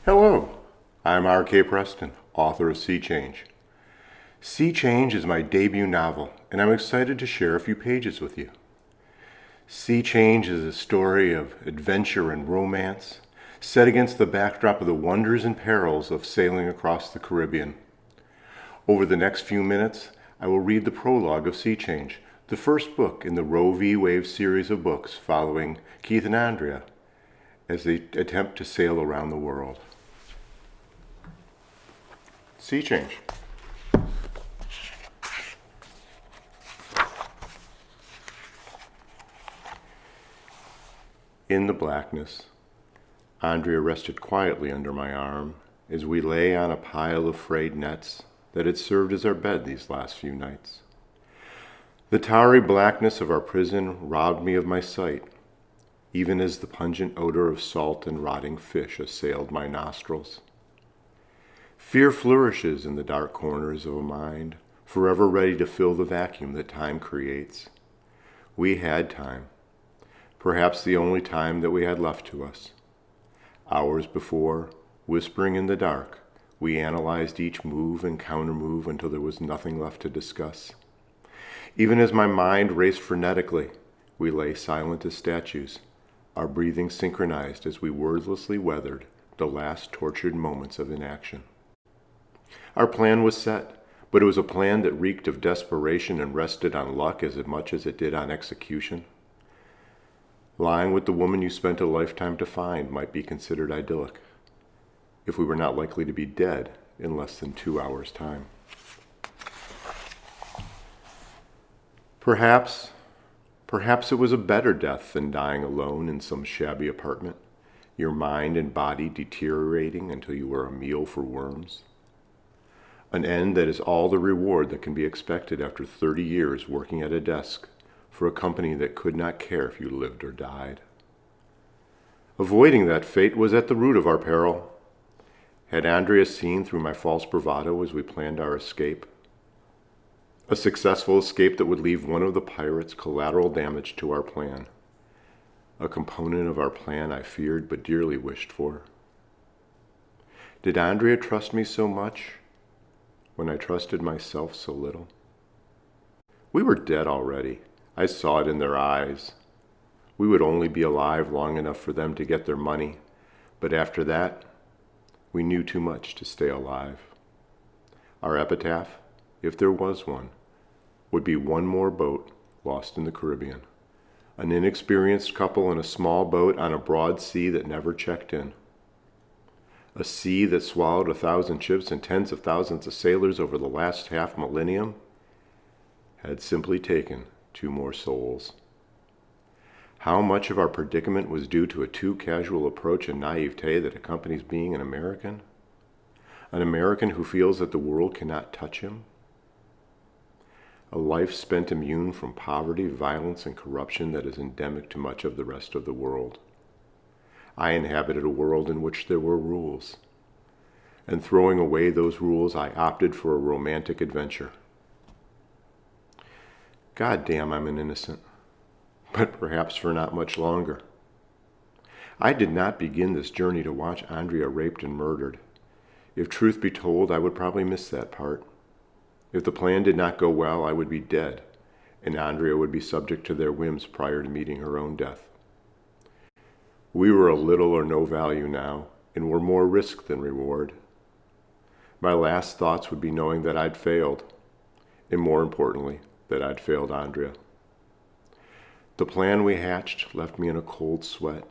Hello, I'm R.K. Preston, author of Sea Change. Sea Change is my debut novel, and I'm excited to share a few pages with you. Sea Change is a story of adventure and romance, set against the backdrop of the wonders and perils of sailing across the Caribbean. Over the next few minutes, I will read the prologue of Sea Change, the first book in the Roe v. Wave series of books following Keith and Andrea as they attempt to sail around the world. Sea Change. In the blackness, Andrea rested quietly under my arm as we lay on a pile of frayed nets that had served as our bed these last few nights. The tarry blackness of our prison robbed me of my sight, even as the pungent odor of salt and rotting fish assailed my nostrils. Fear flourishes in the dark corners of a mind, forever ready to fill the vacuum that time creates. We had time, perhaps the only time that we had left to us. Hours before, whispering in the dark, we analyzed each move and countermove until there was nothing left to discuss. Even as my mind raced frenetically, we lay silent as statues, our breathing synchronized as we wordlessly weathered the last tortured moments of inaction. Our plan was set, but it was a plan that reeked of desperation and rested on luck as much as it did on execution. Lying with the woman you spent a lifetime to find might be considered idyllic, if we were not likely to be dead in less than 2 hours' time. Perhaps it was a better death than dying alone in some shabby apartment, your mind and body deteriorating until you were a meal for worms. An end that is all the reward that can be expected after 30 years working at a desk for a company that could not care if you lived or died. Avoiding that fate was at the root of our peril. Had Andrea seen through my false bravado as we planned our escape? A successful escape that would leave one of the pirates collateral damage to our plan. A component of our plan I feared but dearly wished for. Did Andrea trust me so much when I trusted myself so little? We were dead already. I saw it in their eyes. We would only be alive long enough for them to get their money, but after that, we knew too much to stay alive. Our epitaph, if there was one, would be one more boat lost in the Caribbean. An inexperienced couple in a small boat on a broad sea that never checked in. A sea that swallowed 1,000 ships and tens of thousands of sailors over the last half millennium had simply taken 2 more souls. How much of our predicament was due to a too casual approach and naivete that accompanies being an American? An American who feels that the world cannot touch him? A life spent immune from poverty, violence, and corruption that is endemic to much of the rest of the world. I inhabited a world in which there were rules, and throwing away those rules, I opted for a romantic adventure. God damn, I'm an innocent, but perhaps for not much longer. I did not begin this journey to watch Andrea raped and murdered. If truth be told, I would probably miss that part. If the plan did not go well, I would be dead, and Andrea would be subject to their whims prior to meeting her own death. We were a little or no value now, and were more risk than reward. My last thoughts would be knowing that I'd failed, and more importantly, that I'd failed Andrea. The plan we hatched left me in a cold sweat,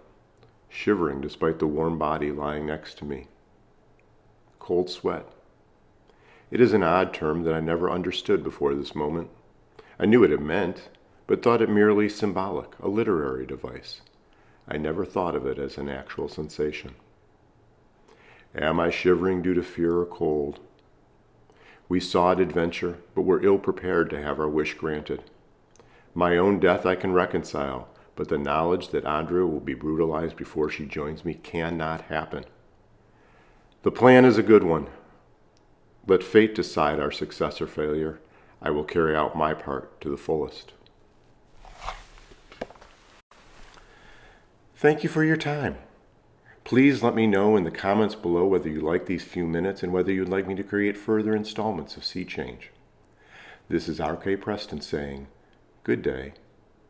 shivering despite the warm body lying next to me. Cold sweat. It is an odd term that I never understood before this moment. I knew what it meant, but thought it merely symbolic, a literary device. I never thought of it as an actual sensation. Am I shivering due to fear or cold? We sought adventure, but were ill prepared to have our wish granted. My own death I can reconcile, but the knowledge that Andrea will be brutalized before she joins me cannot happen. The plan is a good one. Let fate decide our success or failure. I will carry out my part to the fullest. Thank you for your time. Please let me know in the comments below whether you like these few minutes and whether you'd like me to create further installments of Sea Change. This is R.K. Preston saying, good day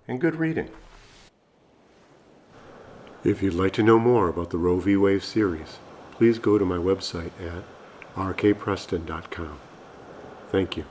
and good reading. If you'd like to know more about the Roe v. Wade series, please go to my website at rkpreston.com. Thank you.